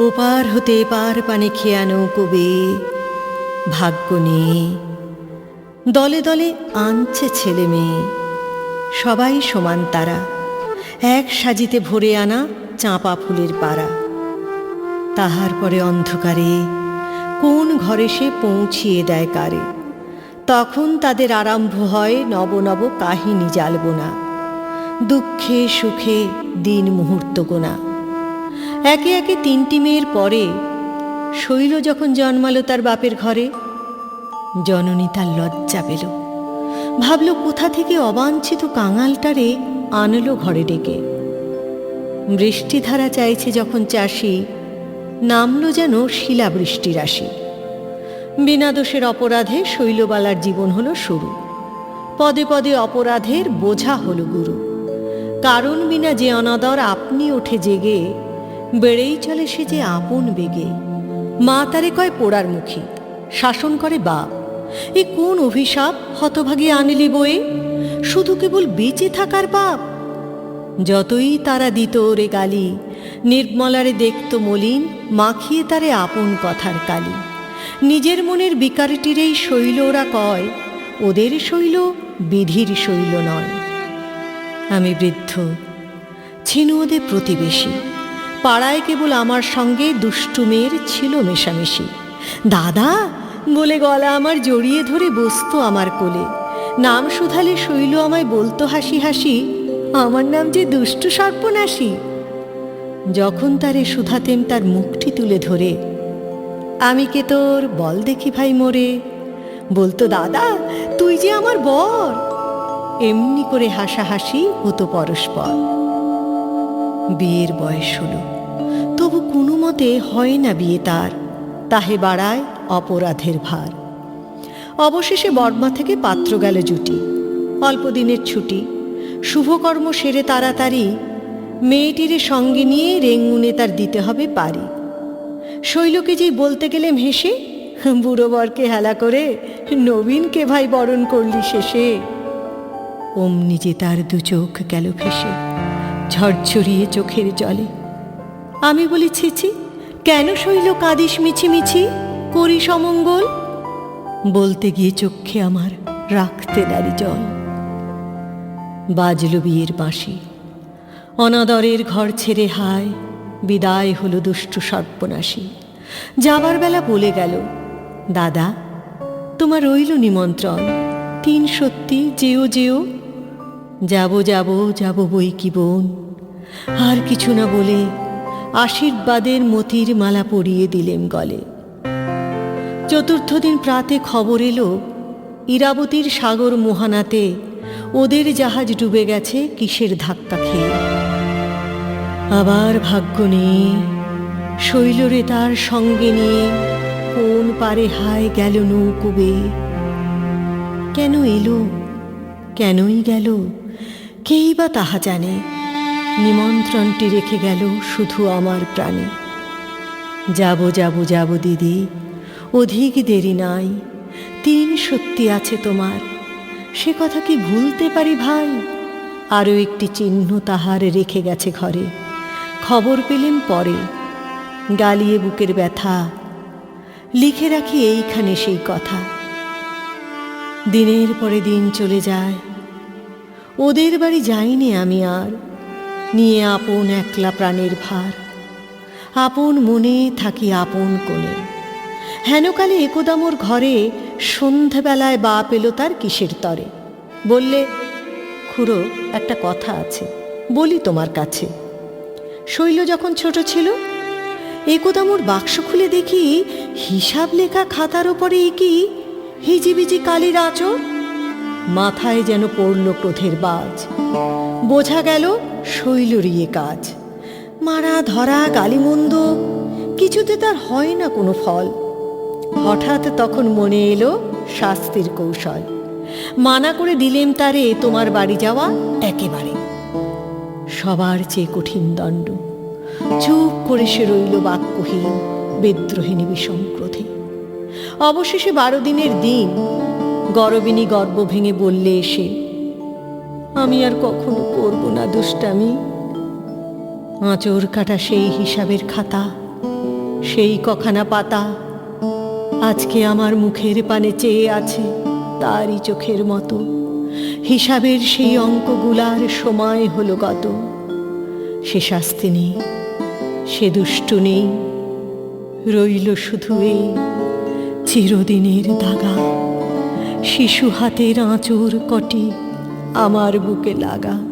ওপার হতে এপার পানে খেয়ানো কবে ভাগ্য নিয়ে দলে দলে আনছে ছেলে মেয়ে, সবাই সমান তারা, এক সাজিতে ভরে আনা চাঁপা ফুলের পাড়া। তাহার পরে অন্ধকারে কোন ঘরে সে পৌঁছিয়ে দেয় কারে, তখন তাদের আরম্ভ হয় নব নব কাহিনী জালবোনা, দুঃখে সুখে দিন মুহূর্ত গোনা। একে একে তিনটি মেয়ের পরে শৈল যখন জন্মালো তার বাপের ঘরে, জননী তার লজ্জা পেল, ভাবল কোথা থেকে অবাঞ্ছিত কাঙালটারে আনলো ঘরে ডেকে। বৃষ্টিধারা চাইছে যখন চাষি, নামলো যেন শিলাবৃষ্টির রাশি। বিনা দোষের অপরাধে শৈলবালার জীবন হলো শুরু, পদে পদে অপরাধের বোঝা হলো গুরু। কারণ বিনা যে অনাদর আপনি ওঠে জেগে, বেড়েই চলে সে যে আপন বেগে। মা তারে কয় পোড়ার মুখী, শাসন করে বাপ, এ কোন অভিশাপ হতভাগী আনলি বয়ে, শুধু কেবল বেঁচে থাকার পাপ। যতই তারা দিত ওরে গালি, নির্মলারে দেখত মলিন, মাখিয়ে তারে আপন কথার কালি। নিজের মনের বিকারটিরেই শৈল ওরা কয়, ওদের শৈল বিধির শৈল নয়। আমি বৃদ্ধ, ছিনু ওদের প্রতিবেশী, পাড়ায় কেবল আমার সঙ্গে দুষ্টু মেয়ের ছিল মেশামেশি। দাদা বলে গলা আমার জড়িয়ে ধরে বসতো আমার কোলে, নাম শুধালে শৈল আমায় বলতো হাসি হাসি, আমার নাম যে দুষ্টু সর্পনাশী। যখন তারে শুধাতেম তার মুখটি তুলে ধরে, আমি কে তোর বল দেখি ভাই মোরে, বলতো দাদা তুই যে আমার বর। এমনি করে হাসাহাসি হতো পরস্পর। বিয়ের বয়স হলো, তবু কোনো মতে হয় না বিয়ে তার, তাহে বাড়ায় অপরাধের ভার। অবশেষে বর্মা থেকে পাত্র গেল জুটি, অল্প দিনের ছুটি। শুভকর্ম সেরে তাড়াতাড়ি মেয়েটিরে সঙ্গে নিয়ে রেঙ্গুনে তার দিতে হবে পারি। শৈলকে যেই বলতে গেলেম হেসে, বুড়ো বরকে হেলা করে নবীনকে ভাই বরণ করলি শেষে। অমনি যে তার দু চোখ গেল ফেসে, ঝরঝরিয়ে চোখের জলে। আমি বলি ছিছি, কেন শৈল কাঁদিস মিছিমিছি, করিস অমঙ্গল। বলতে গিয়ে চক্ষে আমার রাখতে নারি জল। বাজল বিয়ের বাঁশি, অনাদরের ঘর ছেড়ে হায় বিদায় হলো দুষ্টু সর্বনাশী। যাবার বেলা বলে গেল, দাদা তোমার রইল নিমন্ত্রণ, তিন সত্যি যেও যেও। যাব যাব যাব বই কি বোন, আর কিছু না বলে আশীর্বাদের মতির মালা পরিয়ে দিলেম গলে। চতুর্থ দিন প্রাতে খবর এলো, ইরাবতীর সাগর মোহানাতে ওদের জাহাজ ডুবে গেছে কিসের ধাক্কা খেয়ে। আবার ভাগ্য নিয়ে শৈলরে তার সঙ্গে নিয়ে কোন পারে হায় গেল নৌকুবে। কেন এলো কেনই গেল কেই বা তাহা জানে, নিমন্ত্রণটি রেখে গেল শুধু আমার প্রাণে। যাব যাব যাব দিদি, অধিক দেরি নাই, তিন সত্যি আছে তোমার, সে কথা কি ভুলতে পারি ভাই। আরও একটি চিহ্ন তাহার রেখে গেছে ঘরে, খবর পেলেম পরে। গালিয়ে বুকের ব্যথা লিখে রাখি এইখানে সেই কথা। দিনের পরে দিন চলে যায়, ওদের বাড়ি যাইনি আমি আর, নিয়ে আপন একলা প্রাণের ভার। আপন মনে থাকি আপন কোণে। হেনকালে একদা মোর ঘরে সন্ধেবেলায় বাপ এলো তার কিসের তরে। বললে, খুড়ো একটা কথা আছে, বলি তোমার কাছে। শৈল যখন ছোট ছিল, একদা মোর বাক্স খুলে দেখি হিসাব লেখা খাতার ওপরে কি হিজিবিজি কালির আঁচড়। মাথায় যেন পড়ল ক্রোধের বাজ, বোঝা গেল শৈলরই এ কাজ। মারা ধরা গালিমন্দ কিছুতে তার হয় না কোনো ফল। হঠাৎ তখন মনে এলো শাস্তির কৌশল। মানা করে দিলেম তারে তোমার বাড়ি যাওয়া একেবারে। সবার চেয়ে কঠিন দণ্ড। চুপ করে সে রইল বাক্যহীন, বিদ্রোহিণী বিষম ক্রোধে। অবশেষে 12 দিনের দিন গরবিনী গর্ব ভেঙে বললে এসে, আমি আর কখনো করব না দুষ্টামি। আঁচড় কাটা সেই হিসাবের খাতা সেই কখানা পাতা আজকে আমার মুখের পানে চেয়ে আছে তারই চোখের মতো। হিসাবের সেই অঙ্কগুলার সময় হলো গত। সে শাস্তি নেই, সে দুষ্টু নেই, রইল শুধু এই চিরদিনের দাগা। শিশু হাতের আঁচড় কটি আমার বুকে লাগা।